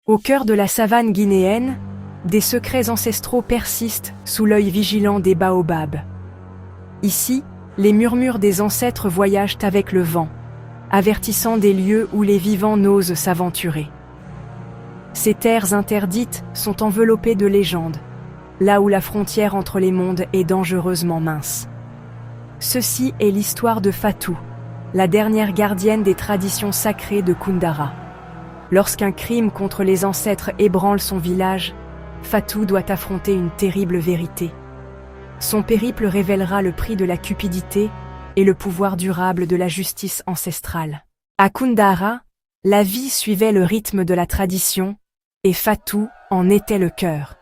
Au cœur de la savane guinéenne, des secrets ancestraux persistent sous l'œil vigilant des baobabs. Ici, les murmures des ancêtres voyagent avec le vent, avertissant des lieux où les vivants n'osent s'aventurer. Ces terres interdites sont enveloppées de légendes, là où la frontière entre les mondes est dangereusement mince. Ceci est l'histoire de Fatou, la dernière gardienne des traditions sacrées de Koundara. Lorsqu'un crime contre les ancêtres ébranle son village, Fatou doit affronter une terrible vérité. Son périple révélera le prix de la cupidité et le pouvoir durable de la justice ancestrale. À Koundara, la vie suivait le rythme de la tradition, et Fatou en était le cœur.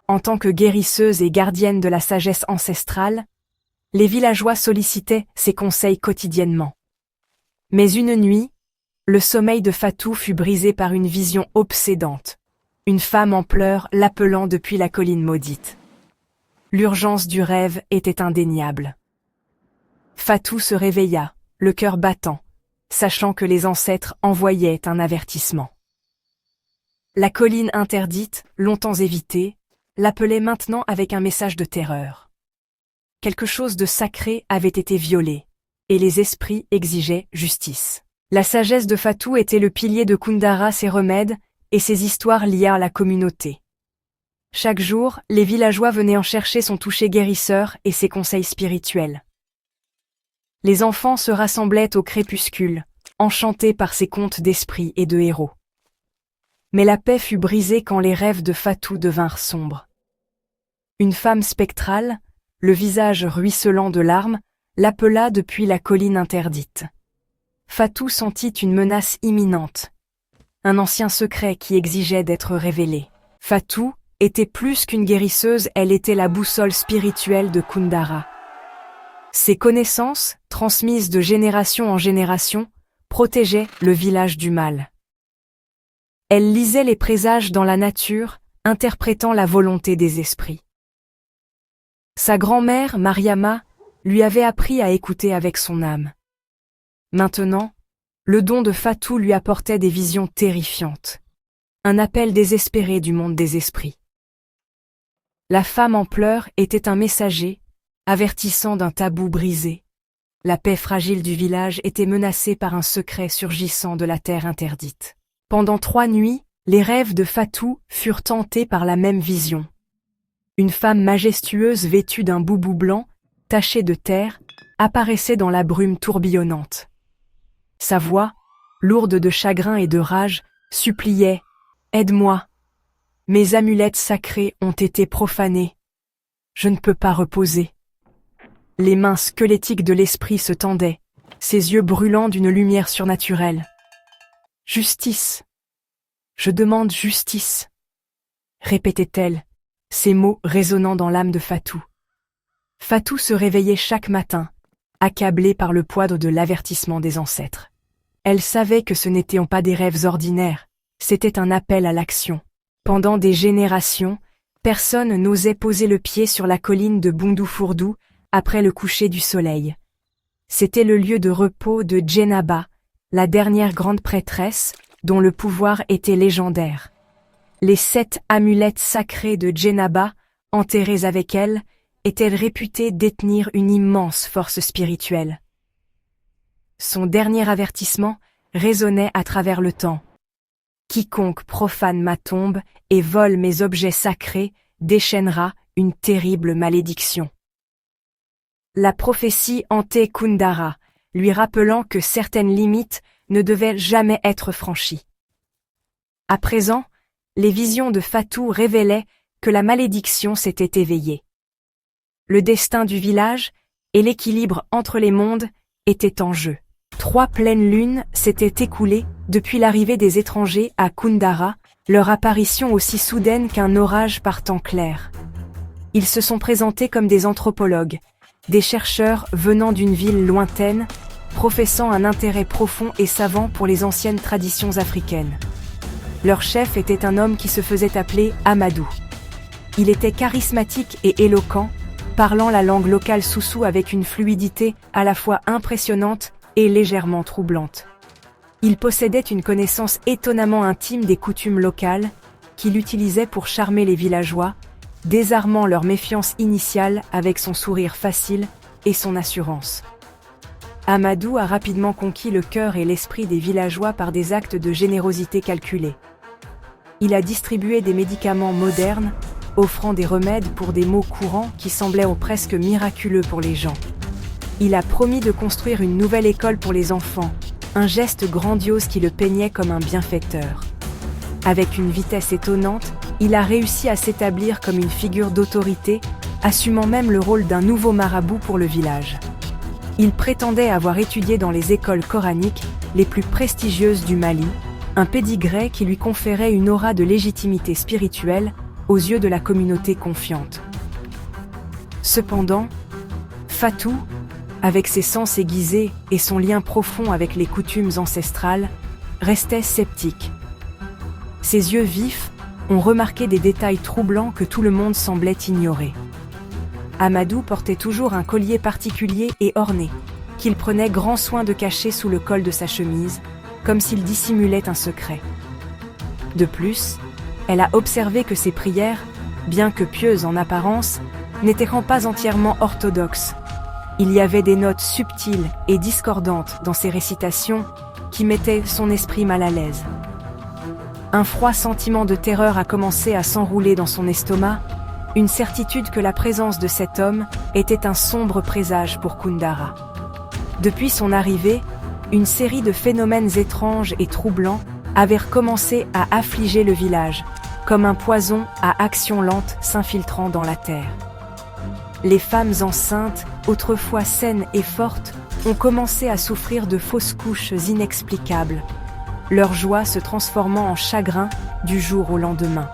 En tant que guérisseuse et gardienne de la sagesse ancestrale, les villageois sollicitaient ses conseils quotidiennement. Mais une nuit, le sommeil de Fatou fut brisé par une vision obsédante. Une femme en pleurs l'appelant depuis la colline maudite. L'urgence du rêve était indéniable. Fatou se réveilla, le cœur battant, sachant que les ancêtres envoyaient un avertissement. La colline interdite, longtemps évitée, l'appelait maintenant avec un message de terreur. Quelque chose de sacré avait été violé, et les esprits exigeaient justice. La sagesse de Fatou était le pilier de Koundara, ses remèdes et ses histoires liées à la communauté. Chaque jour, les villageois venaient en chercher son toucher guérisseur et ses conseils spirituels. Les enfants se rassemblaient au crépuscule, enchantés par ses contes d'esprits et de héros. Mais la paix fut brisée quand les rêves de Fatou devinrent sombres. Une femme spectrale, le visage ruisselant de larmes, l'appela depuis la colline interdite. Fatou sentit une menace imminente, un ancien secret qui exigeait d'être révélé. Fatou était plus qu'une guérisseuse, elle était la boussole spirituelle de Koundara. Ses connaissances, transmises de génération en génération, protégeaient le village du mal. Elle lisait les présages dans la nature, interprétant la volonté des esprits. Sa grand-mère, Mariama, lui avait appris à écouter avec son âme. Maintenant, le don de Fatou lui apportait des visions terrifiantes. Un appel désespéré du monde des esprits. La femme en pleurs était un messager, avertissant d'un tabou brisé. La paix fragile du village était menacée par un secret surgissant de la terre interdite. Pendant 3 nuits, les rêves de Fatou furent tentés par la même vision. Une femme majestueuse vêtue d'un boubou blanc, taché de terre, apparaissait dans la brume tourbillonnante. Sa voix, lourde de chagrin et de rage, suppliait « Aide-moi ! Mes amulettes sacrées ont été profanées. Je ne peux pas reposer. » Les mains squelettiques de l'esprit se tendaient, ses yeux brûlants d'une lumière surnaturelle. « Justice ! Je demande justice !» répétait-elle, ces mots résonnant dans l'âme de Fatou. Fatou se réveillait chaque matin, accablée par le poids de l'avertissement des ancêtres. Elle savait que ce n'étaient pas des rêves ordinaires, c'était un appel à l'action. Pendant des générations, personne n'osait poser le pied sur la colline de Boundoufourdou après le coucher du soleil. C'était le lieu de repos de Djennaba, la dernière grande prêtresse, dont le pouvoir était légendaire. Les 7 amulettes sacrées de Djennaba, enterrées avec elle, étaient réputées détenir une immense force spirituelle. Son dernier avertissement résonnait à travers le temps. Quiconque profane ma tombe et vole mes objets sacrés déchaînera une terrible malédiction. La prophétie hantait Koundara, lui rappelant que certaines limites ne devaient jamais être franchies. À présent, les visions de Fatou révélaient que la malédiction s'était éveillée. Le destin du village et l'équilibre entre les mondes étaient en jeu. 3 pleines lunes s'étaient écoulées depuis l'arrivée des étrangers à Koundara, leur apparition aussi soudaine qu'un orage par temps clair. Ils se sont présentés comme des anthropologues, des chercheurs venant d'une ville lointaine, professant un intérêt profond et savant pour les anciennes traditions africaines. Leur chef était un homme qui se faisait appeler Amadou. Il était charismatique et éloquent, parlant la langue locale soussou avec une fluidité à la fois impressionnante et légèrement troublante. Il possédait une connaissance étonnamment intime des coutumes locales, qu'il utilisait pour charmer les villageois, désarmant leur méfiance initiale avec son sourire facile et son assurance. Amadou a rapidement conquis le cœur et l'esprit des villageois par des actes de générosité calculés. Il a distribué des médicaments modernes, offrant des remèdes pour des maux courants qui semblaient presque miraculeux pour les gens. Il a promis de construire une nouvelle école pour les enfants, un geste grandiose qui le peignait comme un bienfaiteur. Avec une vitesse étonnante, il a réussi à s'établir comme une figure d'autorité, assumant même le rôle d'un nouveau marabout pour le village. Il prétendait avoir étudié dans les écoles coraniques les plus prestigieuses du Mali, un pédigré qui lui conférait une aura de légitimité spirituelle aux yeux de la communauté confiante. Cependant, Fatou, avec ses sens aiguisés et son lien profond avec les coutumes ancestrales, restait sceptique. Ses yeux vifs ont remarqué des détails troublants que tout le monde semblait ignorer. Amadou portait toujours un collier particulier et orné, qu'il prenait grand soin de cacher sous le col de sa chemise, comme s'il dissimulait un secret. De plus, elle a observé que ses prières, bien que pieuses en apparence, n'étaient pas entièrement orthodoxes. Il y avait des notes subtiles et discordantes dans ses récitations qui mettaient son esprit mal à l'aise. Un froid sentiment de terreur a commencé à s'enrouler dans son estomac, une certitude que la présence de cet homme était un sombre présage pour Koundara. Depuis son arrivée, une série de phénomènes étranges et troublants avaient recommencé à affliger le village, comme un poison à action lente s'infiltrant dans la terre. Les femmes enceintes, autrefois saines et fortes, ont commencé à souffrir de fausses couches inexplicables, leur joie se transformant en chagrin du jour au lendemain.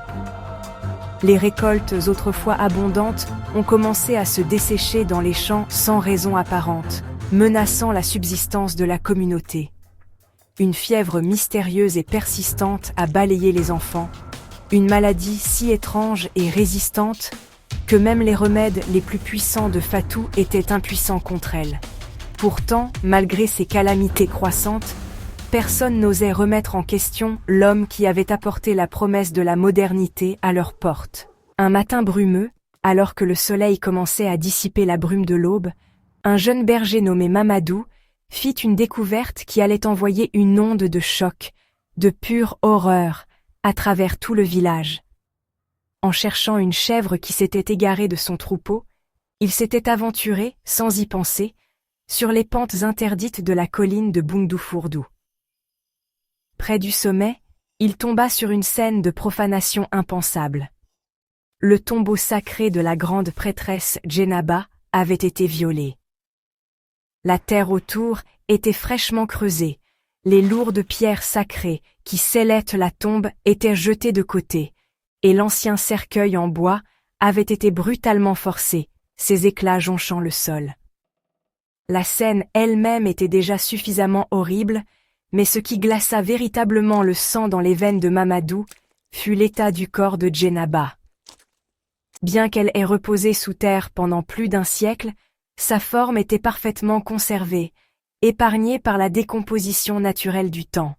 Les récoltes autrefois abondantes ont commencé à se dessécher dans les champs sans raison apparente, menaçant la subsistance de la communauté. Une fièvre mystérieuse et persistante a balayé les enfants, une maladie si étrange et résistante que même les remèdes les plus puissants de Fatou étaient impuissants contre elle. Pourtant, malgré ces calamités croissantes, personne n'osait remettre en question l'homme qui avait apporté la promesse de la modernité à leur porte. Un matin brumeux, alors que le soleil commençait à dissiper la brume de l'aube, un jeune berger nommé Mamadou fit une découverte qui allait envoyer une onde de choc, de pure horreur, à travers tout le village. En cherchant une chèvre qui s'était égarée de son troupeau, il s'était aventuré, sans y penser, sur les pentes interdites de la colline de Boungdoufourdou. Près du sommet, il tomba sur une scène de profanation impensable. Le tombeau sacré de la grande prêtresse Djennaba avait été violé. La terre autour était fraîchement creusée, les lourdes pierres sacrées qui scellaient la tombe étaient jetées de côté, et l'ancien cercueil en bois avait été brutalement forcé, ses éclats jonchant le sol. La scène elle-même était déjà suffisamment horrible, mais ce qui glaça véritablement le sang dans les veines de Mamadou fut l'état du corps de Djennaba. Bien qu'elle ait reposé sous terre pendant plus d'un siècle, sa forme était parfaitement conservée, épargnée par la décomposition naturelle du temps.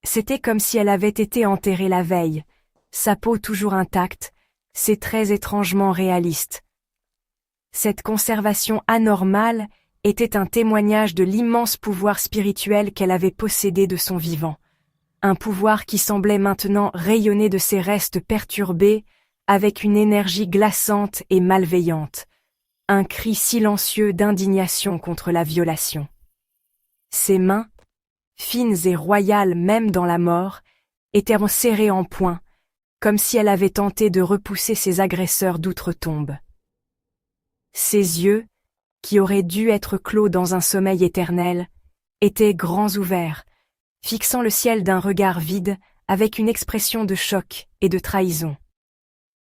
C'était comme si elle avait été enterrée la veille, sa peau toujours intacte, ses traits étrangement réalistes. Cette conservation anormale était un témoignage de l'immense pouvoir spirituel qu'elle avait possédé de son vivant. Un pouvoir qui semblait maintenant rayonner de ses restes perturbés, avec une énergie glaçante et malveillante. Un cri silencieux d'indignation contre la violation. Ses mains, fines et royales même dans la mort, étaient serrées en poing, comme si elle avait tenté de repousser ses agresseurs d'outre-tombe. Ses yeux, qui auraient dû être clos dans un sommeil éternel, étaient grands ouverts, fixant le ciel d'un regard vide avec une expression de choc et de trahison.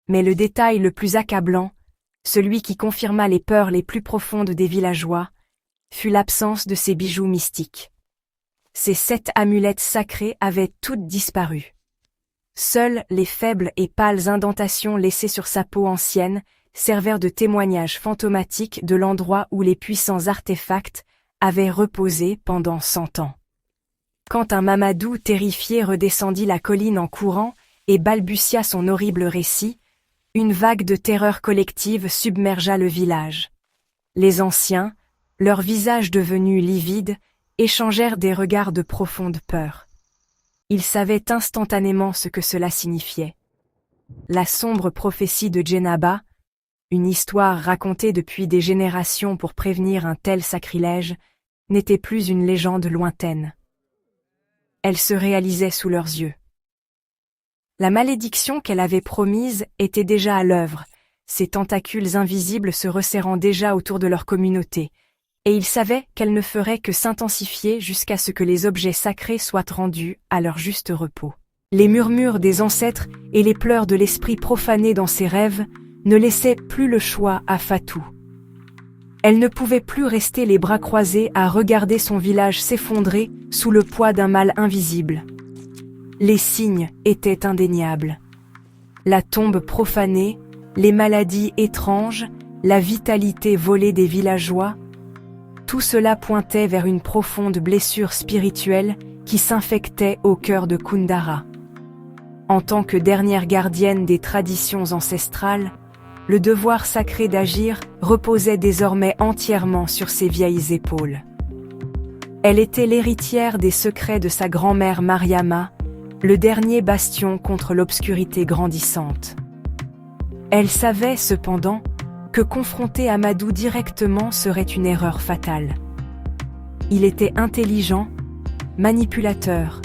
Mais le détail le plus accablant, celui qui confirma les peurs les plus profondes des villageois, fut l'absence de ses bijoux mystiques. Ses 7 amulettes sacrées avaient toutes disparu. Seules les faibles et pâles indentations laissées sur sa peau ancienne servèrent de témoignage fantomatique de l'endroit où les puissants artefacts avaient reposé pendant 100 ans. Quand un Mamadou terrifié redescendit la colline en courant et balbutia son horrible récit, une vague de terreur collective submergea le village. Les anciens, leurs visages devenus livides, échangèrent des regards de profonde peur. Ils savaient instantanément ce que cela signifiait. La sombre prophétie de Djennaba, une histoire racontée depuis des générations pour prévenir un tel sacrilège, n'était plus une légende lointaine. Elle se réalisait sous leurs yeux. La malédiction qu'elle avait promise était déjà à l'œuvre, ses tentacules invisibles se resserrant déjà autour de leur communauté, et ils savaient qu'elle ne ferait que s'intensifier jusqu'à ce que les objets sacrés soient rendus à leur juste repos. Les murmures des ancêtres et les pleurs de l'esprit profané dans ses rêves ne laissaient plus le choix à Fatou. Elle ne pouvait plus rester les bras croisés à regarder son village s'effondrer sous le poids d'un mal invisible. Les signes étaient indéniables. La tombe profanée, les maladies étranges, la vitalité volée des villageois, tout cela pointait vers une profonde blessure spirituelle qui s'infectait au cœur de Koundara. En tant que dernière gardienne des traditions ancestrales, le devoir sacré d'agir reposait désormais entièrement sur ses vieilles épaules. Elle était l'héritière des secrets de sa grand-mère Mariama, le dernier bastion contre l'obscurité grandissante. Elle savait cependant que confronter Amadou directement serait une erreur fatale. Il était intelligent, manipulateur,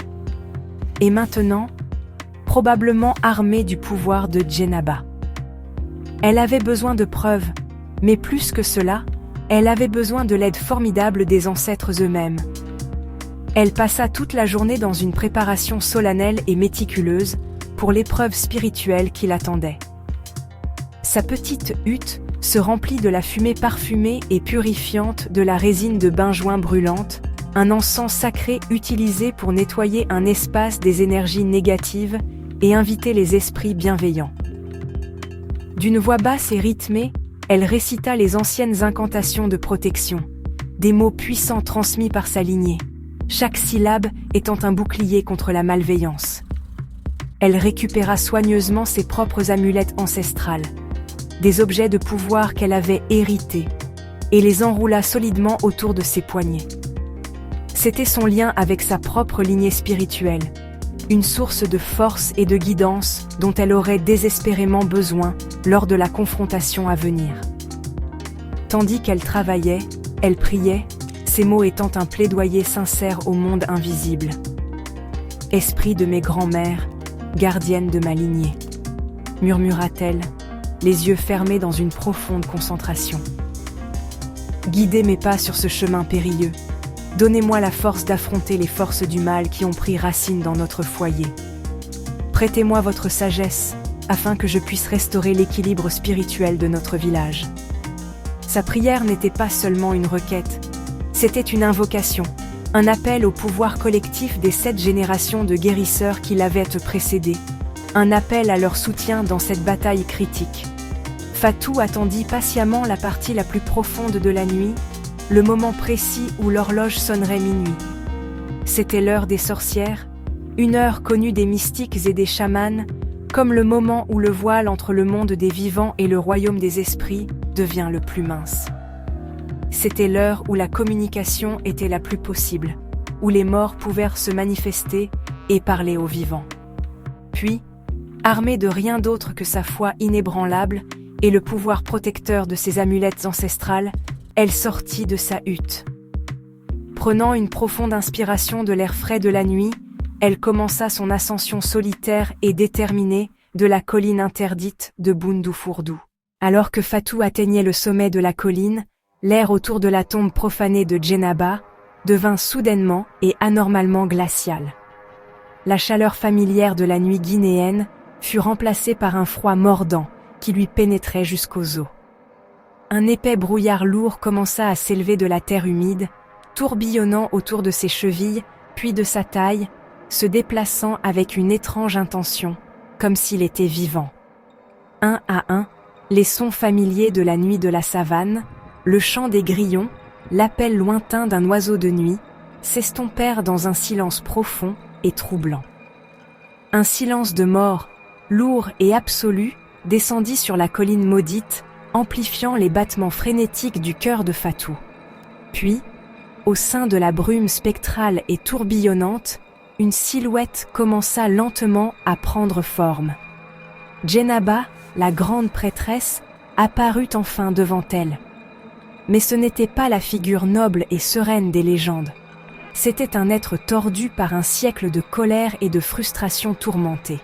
et maintenant, probablement armé du pouvoir de Djennaba. Elle avait besoin de preuves, mais plus que cela, elle avait besoin de l'aide formidable des ancêtres eux-mêmes. Elle passa toute la journée dans une préparation solennelle et méticuleuse pour l'épreuve spirituelle qui l'attendait. Sa petite hutte se remplit de la fumée parfumée et purifiante de la résine de benjoin brûlante, un encens sacré utilisé pour nettoyer un espace des énergies négatives et inviter les esprits bienveillants. D'une voix basse et rythmée, elle récita les anciennes incantations de protection, des mots puissants transmis par sa lignée, chaque syllabe étant un bouclier contre la malveillance. Elle récupéra soigneusement ses propres amulettes ancestrales, des objets de pouvoir qu'elle avait hérités, et les enroula solidement autour de ses poignets. C'était son lien avec sa propre lignée spirituelle, une source de force et de guidance dont elle aurait désespérément besoin lors de la confrontation à venir. Tandis qu'elle travaillait, elle priait, ces mots étant un plaidoyer sincère au monde invisible. « Esprit de mes grands-mères, gardienne de ma lignée », murmura-t-elle, les yeux fermés dans une profonde concentration. « Guidez mes pas sur ce chemin périlleux. Donnez-moi la force d'affronter les forces du mal qui ont pris racine dans notre foyer. Prêtez-moi votre sagesse, afin que je puisse restaurer l'équilibre spirituel de notre village. » Sa prière n'était pas seulement une requête, c'était une invocation, un appel au pouvoir collectif des 7 générations de guérisseurs qui l'avaient précédé, un appel à leur soutien dans cette bataille critique. Fatou attendit patiemment la partie la plus profonde de la nuit, le moment précis où l'horloge sonnerait minuit. C'était l'heure des sorcières, une heure connue des mystiques et des chamans, comme le moment où le voile entre le monde des vivants et le royaume des esprits devient le plus mince. C'était l'heure où la communication était la plus possible, où les morts pouvaient se manifester et parler aux vivants. Puis, armée de rien d'autre que sa foi inébranlable et le pouvoir protecteur de ses amulettes ancestrales, elle sortit de sa hutte. Prenant une profonde inspiration de l'air frais de la nuit, elle commença son ascension solitaire et déterminée de la colline interdite de Boundoufourdou. Alors que Fatou atteignait le sommet de la colline, l'air autour de la tombe profanée de Djennaba devint soudainement et anormalement glacial. La chaleur familière de la nuit guinéenne fut remplacée par un froid mordant qui lui pénétrait jusqu'aux os. Un épais brouillard lourd commença à s'élever de la terre humide, tourbillonnant autour de ses chevilles, puis de sa taille, se déplaçant avec une étrange intention, comme s'il était vivant. Un à un, les sons familiers de la nuit de la savane, le chant des grillons, l'appel lointain d'un oiseau de nuit, s'estompèrent dans un silence profond et troublant. Un silence de mort, lourd et absolu, descendit sur la colline maudite, amplifiant les battements frénétiques du cœur de Fatou. Puis, au sein de la brume spectrale et tourbillonnante, une silhouette commença lentement à prendre forme. Djennaba, la grande prêtresse, apparut enfin devant elle. Mais ce n'était pas la figure noble et sereine des légendes. C'était un être tordu par un siècle de colère et de frustration tourmentée.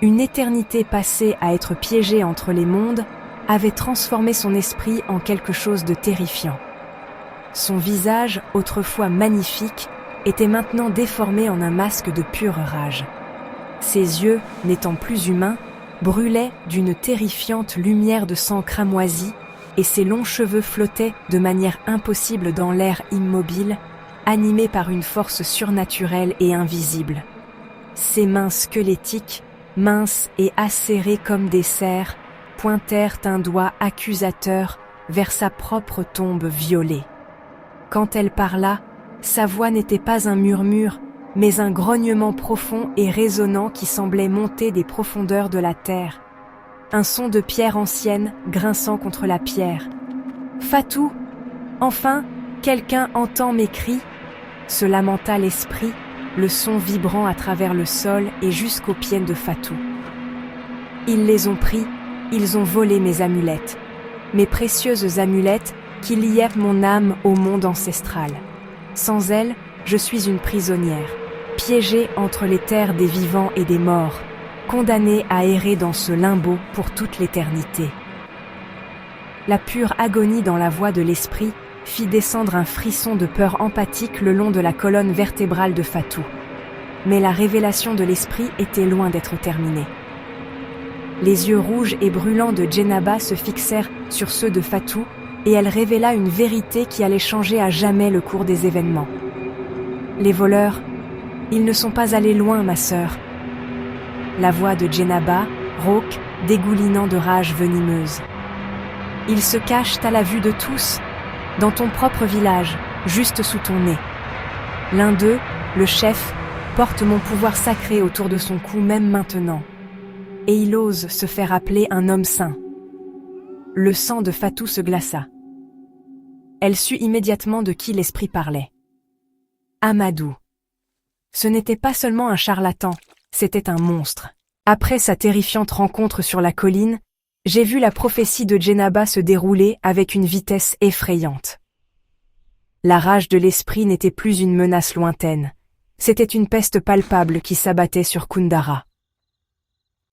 Une éternité passée à être piégée entre les mondes avait transformé son esprit en quelque chose de terrifiant. Son visage, autrefois magnifique, était maintenant déformé en un masque de pure rage. Ses yeux, n'étant plus humains, brûlaient d'une terrifiante lumière de sang cramoisi, et ses longs cheveux flottaient de manière impossible dans l'air immobile, animés par une force surnaturelle et invisible. Ses mains squelettiques, minces et acérées comme des serres, pointèrent un doigt accusateur vers sa propre tombe violée. Quand elle parla, sa voix n'était pas un murmure, mais un grognement profond et résonnant qui semblait monter des profondeurs de la terre. Un son de pierre ancienne grinçant contre la pierre. « Fatou, enfin, quelqu'un entend mes cris ?» se lamenta l'esprit, le son vibrant à travers le sol et jusqu'aux pieds de Fatou. « Ils les ont pris, ils ont volé mes amulettes, mes précieuses amulettes qui liaient mon âme au monde ancestral. Sans elles, je suis une prisonnière, piégée entre les terres des vivants et des morts, condamnée à errer dans ce limbo pour toute l'éternité. » La pure agonie dans la voix de l'esprit fit descendre un frisson de peur empathique le long de la colonne vertébrale de Fatou. Mais la révélation de l'esprit était loin d'être terminée. Les yeux rouges et brûlants de Djennaba se fixèrent sur ceux de Fatou, et elle révéla une vérité qui allait changer à jamais le cours des événements. Les voleurs, ils ne sont pas allés loin, ma sœur. La voix de Djennaba, rauque, dégoulinant de rage venimeuse. Ils se cachent à la vue de tous, dans ton propre village, juste sous ton nez. L'un d'eux, le chef, porte mon pouvoir sacré autour de son cou même maintenant. Et il ose se faire appeler un homme saint. Le sang de Fatou se glaça. Elle sut immédiatement de qui l'esprit parlait. Amadou. Ce n'était pas seulement un charlatan, c'était un monstre. Après sa terrifiante rencontre sur la colline, j'ai vu la prophétie de Djennaba se dérouler avec une vitesse effrayante. La rage de l'esprit n'était plus une menace lointaine, c'était une peste palpable qui s'abattait sur Koundara.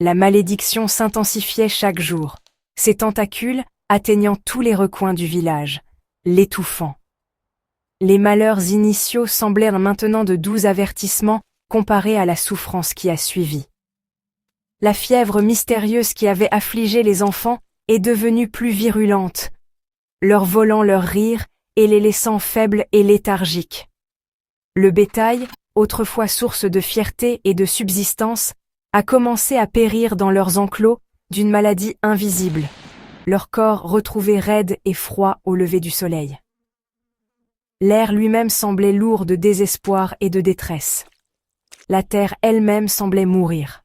La malédiction s'intensifiait chaque jour, ses tentacules atteignant tous les recoins du village, l'étouffant. Les malheurs initiaux semblèrent maintenant de doux avertissements comparés à la souffrance qui a suivi. La fièvre mystérieuse qui avait affligé les enfants est devenue plus virulente, leur volant leur rire et les laissant faibles et léthargiques. Le bétail, autrefois source de fierté et de subsistance, a commencé à périr dans leurs enclos d'une maladie invisible, leur corps retrouvé raide et froid au lever du soleil. L'air lui-même semblait lourd de désespoir et de détresse. La terre elle-même semblait mourir.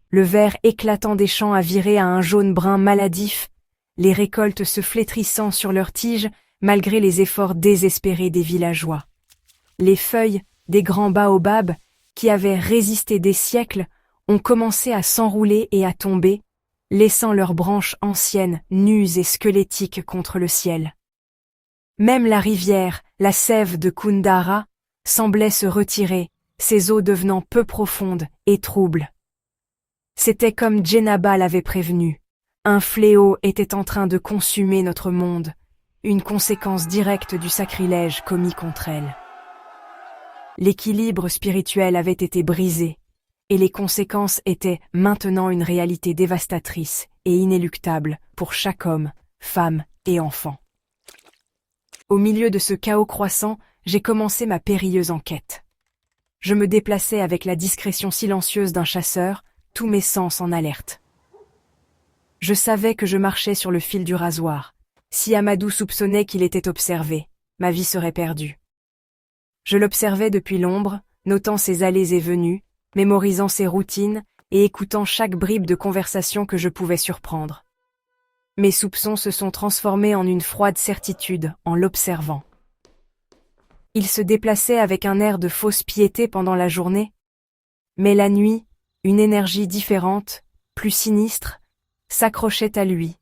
Le vert éclatant des champs a viré à un jaune-brun maladif, les récoltes se flétrissant sur leurs tiges malgré les efforts désespérés des villageois. Les feuilles des grands baobabs, qui avaient résisté des siècles, ont commencé à s'enrouler et à tomber, laissant leurs branches anciennes, nues et squelettiques contre le ciel. Même la rivière, la sève de Koundara, semblait se retirer, ses eaux devenant peu profondes et troubles. C'était comme Djennaba l'avait prévenu. Un fléau était en train de consumer notre monde, une conséquence directe du sacrilège commis contre elle. L'équilibre spirituel avait été brisé, et les conséquences étaient maintenant une réalité dévastatrice et inéluctable pour chaque homme, femme et enfant. Au milieu de ce chaos croissant, j'ai commencé ma périlleuse enquête. Je me déplaçais avec la discrétion silencieuse d'un chasseur, tous mes sens en alerte. Je savais que je marchais sur le fil du rasoir. Si Amadou soupçonnait qu'il était observé, ma vie serait perdue. Je l'observais depuis l'ombre, notant ses allées et venues, mémorisant ses routines et écoutant chaque bribe de conversation que je pouvais surprendre. Mes soupçons se sont transformés en une froide certitude en l'observant. Il se déplaçait avec un air de fausse piété pendant la journée, mais la nuit, une énergie différente, plus sinistre, s'accrochait à lui.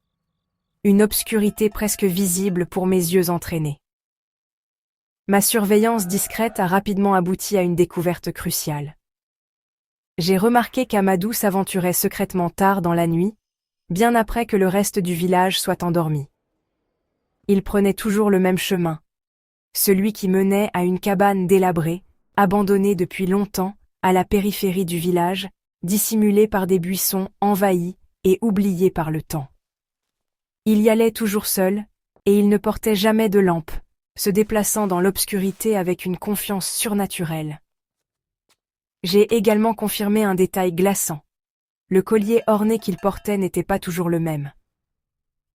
Une obscurité presque visible pour mes yeux entraînés. Ma surveillance discrète a rapidement abouti à une découverte cruciale. J'ai remarqué qu'Amadou s'aventurait secrètement tard dans la nuit, bien après que le reste du village soit endormi. Il prenait toujours le même chemin, celui qui menait à une cabane délabrée, abandonnée depuis longtemps, à la périphérie du village, dissimulée par des buissons envahis et oubliés par le temps. Il y allait toujours seul, et il ne portait jamais de lampe, se déplaçant dans l'obscurité avec une confiance surnaturelle. J'ai également confirmé un détail glaçant. Le collier orné qu'il portait n'était pas toujours le même.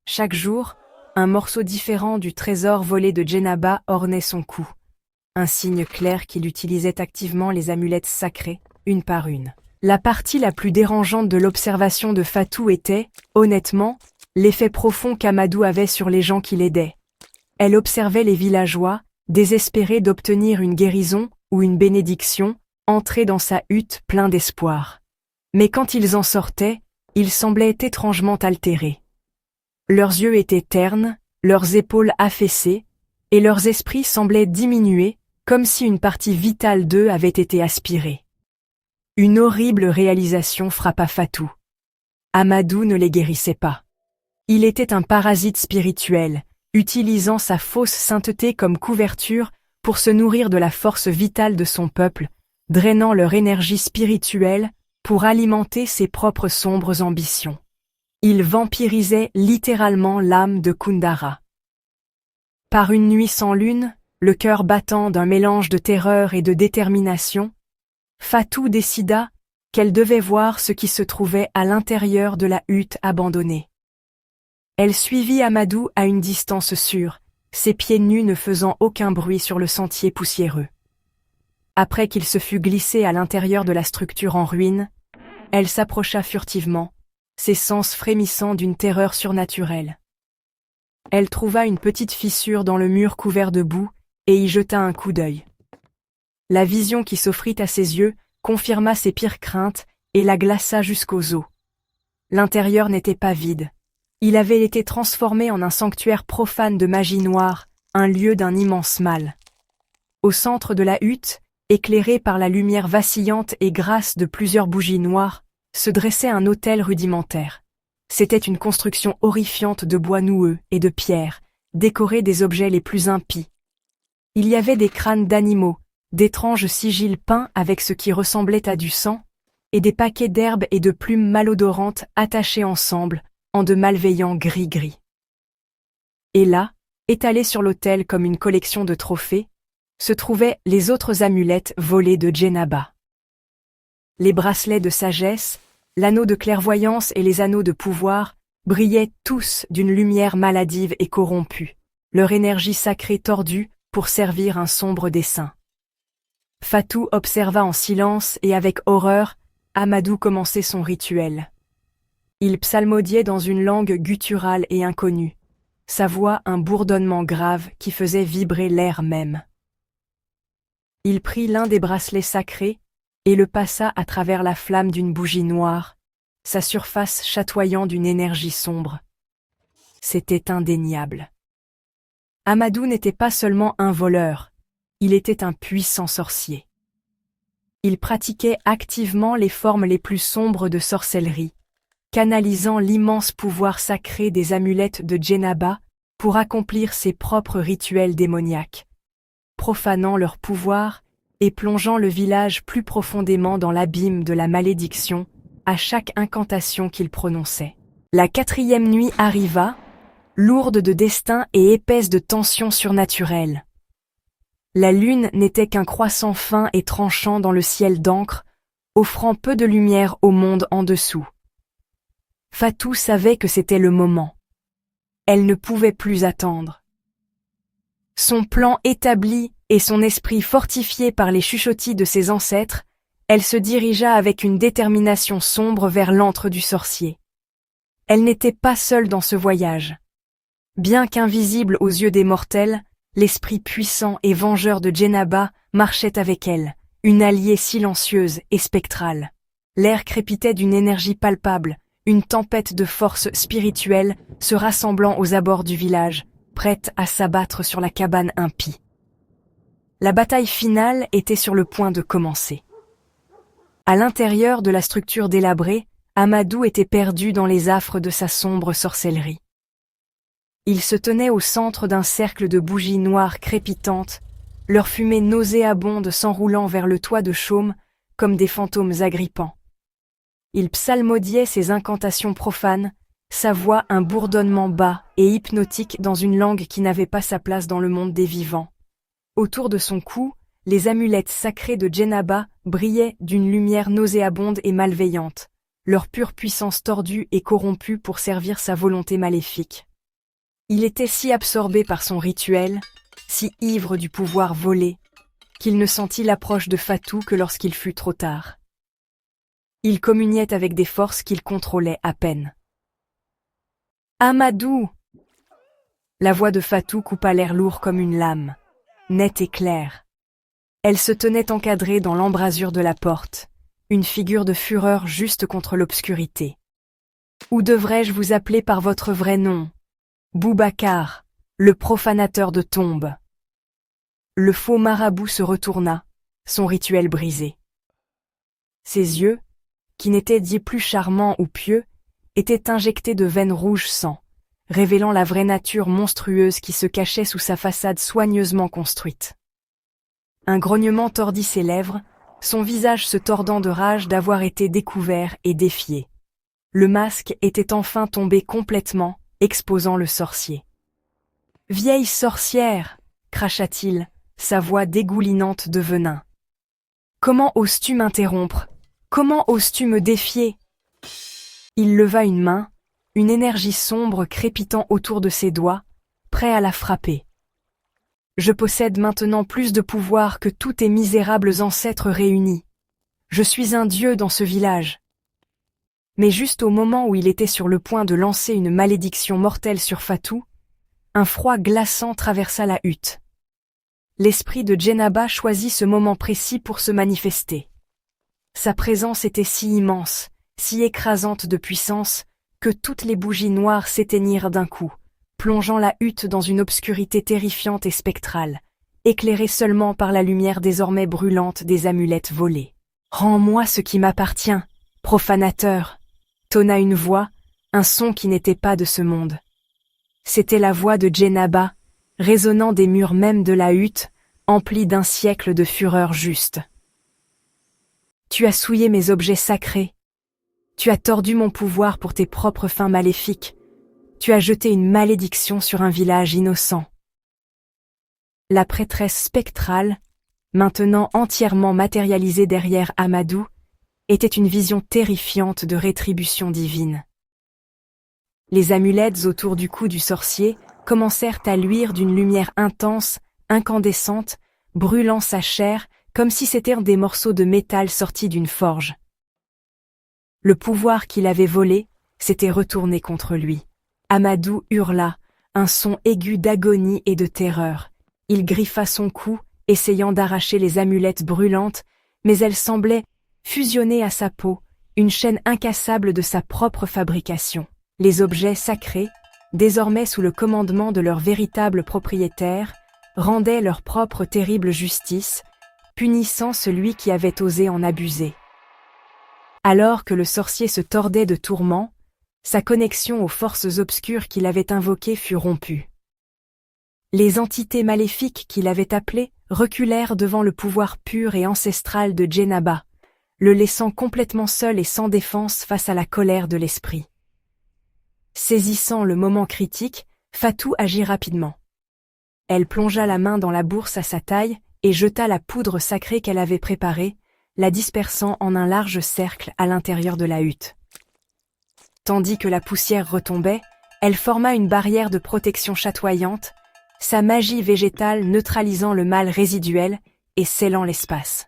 Chaque jour, un morceau différent du trésor volé de Djennaba ornait son cou, un signe clair qu'il utilisait activement les amulettes sacrées, une par une. La partie la plus dérangeante de l'observation de Fatou était, honnêtement, l'effet profond qu'Amadou avait sur les gens qui l'aidaient. Elle observait les villageois, désespérés d'obtenir une guérison ou une bénédiction, entrer dans sa hutte plein d'espoir. Mais quand ils en sortaient, ils semblaient étrangement altérés. Leurs yeux étaient ternes, leurs épaules affaissées, et leurs esprits semblaient diminuer, comme si une partie vitale d'eux avait été aspirée. Une horrible réalisation frappa Fatou. Amadou ne les guérissait pas. Il était un parasite spirituel, utilisant sa fausse sainteté comme couverture pour se nourrir de la force vitale de son peuple, drainant leur énergie spirituelle pour alimenter ses propres sombres ambitions. Il vampirisait littéralement l'âme de Kundara. Par une nuit sans lune, le cœur battant d'un mélange de terreur et de détermination, Fatou décida qu'elle devait voir ce qui se trouvait à l'intérieur de la hutte abandonnée. Elle suivit Amadou à une distance sûre, ses pieds nus ne faisant aucun bruit sur le sentier poussiéreux. Après qu'il se fut glissé à l'intérieur de la structure en ruine, elle s'approcha furtivement, ses sens frémissant d'une terreur surnaturelle. Elle trouva une petite fissure dans le mur couvert de boue et y jeta un coup d'œil. La vision qui s'offrit à ses yeux confirma ses pires craintes et la glaça jusqu'aux os. L'intérieur n'était pas vide. Il avait été transformé en un sanctuaire profane de magie noire, un lieu d'un immense mal. Au centre de la hutte, éclairé par la lumière vacillante et grasse de plusieurs bougies noires, se dressait un autel rudimentaire. C'était une construction horrifiante de bois noueux et de pierres, décorée des objets les plus impies. Il y avait des crânes d'animaux, d'étranges sigils peints avec ce qui ressemblait à du sang, et des paquets d'herbes et de plumes malodorantes attachés ensemble, en de malveillants gris-gris. Et là, étalés sur l'autel comme une collection de trophées, se trouvaient les autres amulettes volées de Djennaba. Les bracelets de sagesse, l'anneau de clairvoyance et les anneaux de pouvoir brillaient tous d'une lumière maladive et corrompue, leur énergie sacrée tordue pour servir un sombre dessein. Fatou observa en silence et avec horreur Amadou commencer son rituel. Il psalmodiait dans une langue gutturale et inconnue, sa voix un bourdonnement grave qui faisait vibrer l'air même. Il prit l'un des bracelets sacrés et le passa à travers la flamme d'une bougie noire, sa surface chatoyant d'une énergie sombre. C'était indéniable. Amadou n'était pas seulement un voleur, il était un puissant sorcier. Il pratiquait activement les formes les plus sombres de sorcellerie, canalisant l'immense pouvoir sacré des amulettes de Djennaba pour accomplir ses propres rituels démoniaques, profanant leur pouvoir et plongeant le village plus profondément dans l'abîme de la malédiction à chaque incantation qu'il prononçait. La 4e nuit arriva, lourde de destin et épaisse de tensions surnaturelles. La lune n'était qu'un croissant fin et tranchant dans le ciel d'encre, offrant peu de lumière au monde en dessous. Fatou savait que c'était le moment. Elle ne pouvait plus attendre. Son plan établi et son esprit fortifié par les chuchotis de ses ancêtres, elle se dirigea avec une détermination sombre vers l'antre du sorcier. Elle n'était pas seule dans ce voyage. Bien qu'invisible aux yeux des mortels, l'esprit puissant et vengeur de Jennaba marchait avec elle, une alliée silencieuse et spectrale. L'air crépitait d'une énergie palpable, une tempête de force spirituelle se rassemblant aux abords du village, prête à s'abattre sur la cabane impie. La bataille finale était sur le point de commencer. À l'intérieur de la structure délabrée, Amadou était perdu dans les affres de sa sombre sorcellerie. Il se tenait au centre d'un cercle de bougies noires crépitantes, leur fumée nauséabonde s'enroulant vers le toit de chaume comme des fantômes agrippants. Il psalmodiait ses incantations profanes, sa voix un bourdonnement bas et hypnotique dans une langue qui n'avait pas sa place dans le monde des vivants. Autour de son cou, les amulettes sacrées de Jennaba brillaient d'une lumière nauséabonde et malveillante, leur pure puissance tordue et corrompue pour servir sa volonté maléfique. Il était si absorbé par son rituel, si ivre du pouvoir volé, qu'il ne sentit l'approche de Fatou que lorsqu'il fut trop tard. Il communiait avec des forces qu'il contrôlait à peine. « Amadou !» La voix de Fatou coupa l'air lourd comme une lame, nette et claire. Elle se tenait encadrée dans l'embrasure de la porte, une figure de fureur juste contre l'obscurité. « Ou devrais-je vous appeler par votre vrai nom ? Boubacar, le profanateur de tombes. » Le faux marabout se retourna, son rituel brisé. Ses yeux, qui n'étaient dits plus charmants ou pieux, étaient injectés de veines rouges sang, révélant la vraie nature monstrueuse qui se cachait sous sa façade soigneusement construite. Un grognement tordit ses lèvres, son visage se tordant de rage d'avoir été découvert et défié. Le masque était enfin tombé complètement, exposant le sorcier. « Vieille sorcière !» cracha-t-il, sa voix dégoulinante de venin. « Comment oses-tu m'interrompre ? Comment oses-tu me défier ?» Il leva une main, une énergie sombre crépitant autour de ses doigts, prêt à la frapper. « Je possède maintenant plus de pouvoir que tous tes misérables ancêtres réunis. Je suis un dieu dans ce village. » Mais juste au moment où il était sur le point de lancer une malédiction mortelle sur Fatou, un froid glaçant traversa la hutte. L'esprit de Jennaba choisit ce moment précis pour se manifester. Sa présence était si immense, si écrasante de puissance, que toutes les bougies noires s'éteignirent d'un coup, plongeant la hutte dans une obscurité terrifiante et spectrale, éclairée seulement par la lumière désormais brûlante des amulettes volées. « Rends-moi ce qui m'appartient, profanateur !» tonna une voix, un son qui n'était pas de ce monde. C'était la voix de Jennaba, résonnant des murs même de la hutte, emplie d'un siècle de fureur juste. « Tu as souillé mes objets sacrés. Tu as tordu mon pouvoir pour tes propres fins maléfiques. Tu as jeté une malédiction sur un village innocent. » La prêtresse spectrale, maintenant entièrement matérialisée derrière Amadou, était une vision terrifiante de rétribution divine. Les amulettes autour du cou du sorcier commencèrent à luire d'une lumière intense, incandescente, brûlant sa chair comme si c'étaient des morceaux de métal sortis d'une forge. Le pouvoir qu'il avait volé s'était retourné contre lui. Amadou hurla, un son aigu d'agonie et de terreur. Il griffa son cou, essayant d'arracher les amulettes brûlantes, mais elles semblaient fusionner à sa peau, une chaîne incassable de sa propre fabrication. Les objets sacrés, désormais sous le commandement de leur véritable propriétaire, rendaient leur propre terrible justice, punissant celui qui avait osé en abuser. Alors que le sorcier se tordait de tourments, sa connexion aux forces obscures qu'il avait invoquées fut rompue. Les entités maléfiques qu'il avait appelées reculèrent devant le pouvoir pur et ancestral de Jennaba, le laissant complètement seul et sans défense face à la colère de l'esprit. Saisissant le moment critique, Fatou agit rapidement. Elle plongea la main dans la bourse à sa taille et jeta la poudre sacrée qu'elle avait préparée, la dispersant en un large cercle à l'intérieur de la hutte. Tandis que la poussière retombait, elle forma une barrière de protection chatoyante, sa magie végétale neutralisant le mal résiduel et scellant l'espace.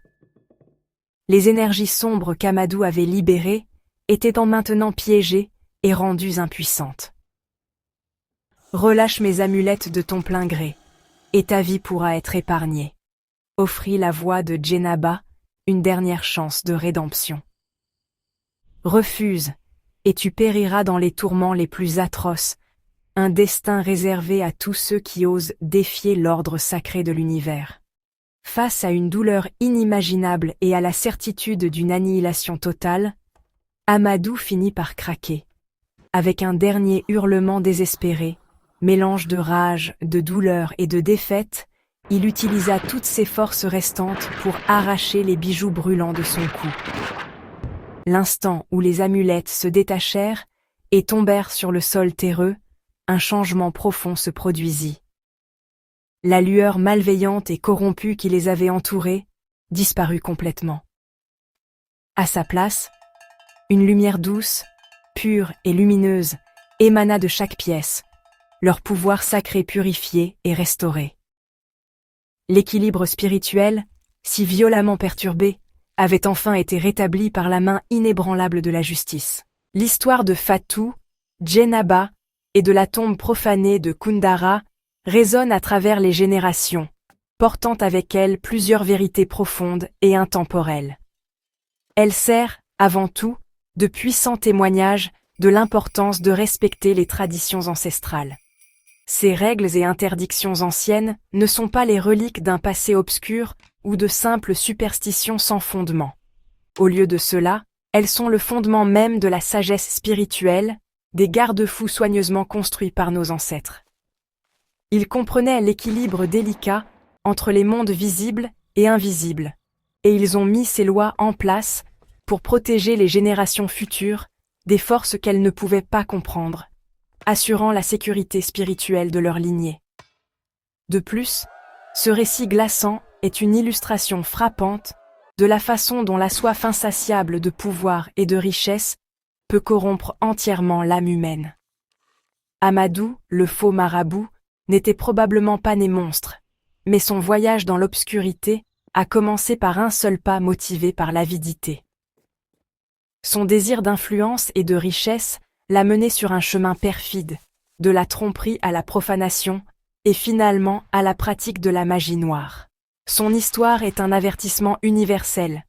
Les énergies sombres qu'Amadou avait libérées étaient maintenant piégées et rendues impuissantes. Relâche mes amulettes de ton plein gré, et ta vie pourra être épargnée. Offrit la voix de Djennaba, une dernière chance de rédemption. Refuse, et tu périras dans les tourments les plus atroces, un destin réservé à tous ceux qui osent défier l'ordre sacré de l'univers. Face à une douleur inimaginable et à la certitude d'une annihilation totale, Amadou finit par craquer. Avec un dernier hurlement désespéré, mélange de rage, de douleur et de défaite, il utilisa toutes ses forces restantes pour arracher les bijoux brûlants de son cou. L'instant où les amulettes se détachèrent et tombèrent sur le sol terreux, un changement profond se produisit. La lueur malveillante et corrompue qui les avait entourés disparut complètement. À sa place, une lumière douce, pure et lumineuse émana de chaque pièce, leur pouvoir sacré purifié et restauré. L'équilibre spirituel, si violemment perturbé, avait enfin été rétabli par la main inébranlable de la justice. L'histoire de Fatou, Djennaba et de la tombe profanée de Koundara résonne à travers les générations, portant avec elle plusieurs vérités profondes et intemporelles. Elle sert, avant tout, de puissants témoignages de l'importance de respecter les traditions ancestrales. Ces règles et interdictions anciennes ne sont pas les reliques d'un passé obscur ou de simples superstitions sans fondement. Au lieu de cela, elles sont le fondement même de la sagesse spirituelle, des garde-fous soigneusement construits par nos ancêtres. Ils comprenaient l'équilibre délicat entre les mondes visibles et invisibles, et ils ont mis ces lois en place pour protéger les générations futures des forces qu'elles ne pouvaient pas comprendre, assurant la sécurité spirituelle de leur lignée. De plus, ce récit glaçant est une illustration frappante de la façon dont la soif insatiable de pouvoir et de richesse peut corrompre entièrement l'âme humaine. Amadou, le faux marabout, n'était probablement pas né monstre, mais son voyage dans l'obscurité a commencé par un seul pas motivé par l'avidité. Son désir d'influence et de richesse l'a mené sur un chemin perfide, de la tromperie à la profanation, et finalement à la pratique de la magie noire. Son histoire est un avertissement universel.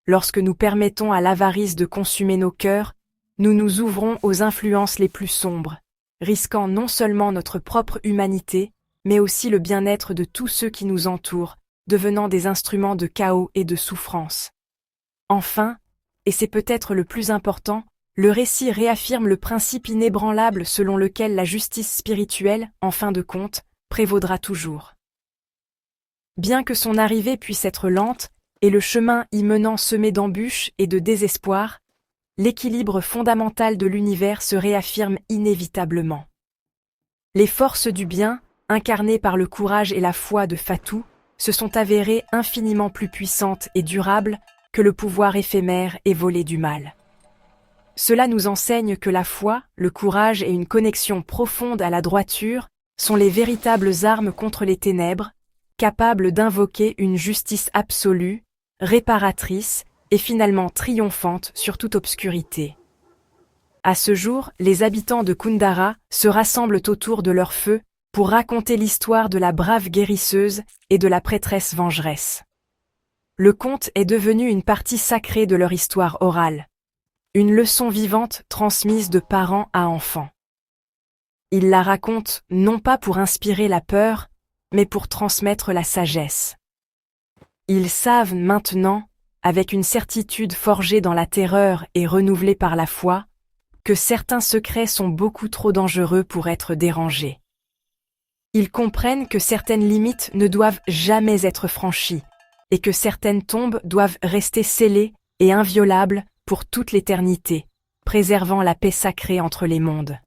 Lorsque nous permettons à l'avarice de consumer nos cœurs, nous nous ouvrons aux influences les plus sombres, risquant non seulement notre propre humanité, mais aussi le bien-être de tous ceux qui nous entourent, devenant des instruments de chaos et de souffrance. Enfin, et c'est peut-être le plus important, le récit réaffirme le principe inébranlable selon lequel la justice spirituelle, en fin de compte, prévaudra toujours. Bien que son arrivée puisse être lente, et le chemin y menant semé d'embûches et de désespoir, l'équilibre fondamental de l'univers se réaffirme inévitablement. Les forces du bien, incarnées par le courage et la foi de Fatou, se sont avérées infiniment plus puissantes et durables que le pouvoir éphémère et volé du mal. Cela nous enseigne que la foi, le courage et une connexion profonde à la droiture sont les véritables armes contre les ténèbres, capables d'invoquer une justice absolue, réparatrice et finalement triomphante sur toute obscurité. À ce jour, les habitants de Koundara se rassemblent autour de leur feu pour raconter l'histoire de la brave guérisseuse et de la prêtresse vengeresse. Le conte est devenu une partie sacrée de leur histoire orale, une leçon vivante transmise de parents à enfants. Ils la racontent non pas pour inspirer la peur, mais pour transmettre la sagesse. Ils savent maintenant, avec une certitude forgée dans la terreur et renouvelée par la foi, que certains secrets sont beaucoup trop dangereux pour être dérangés. Ils comprennent que certaines limites ne doivent jamais être franchies, et que certaines tombes doivent rester scellées et inviolables pour toute l'éternité, préservant la paix sacrée entre les mondes.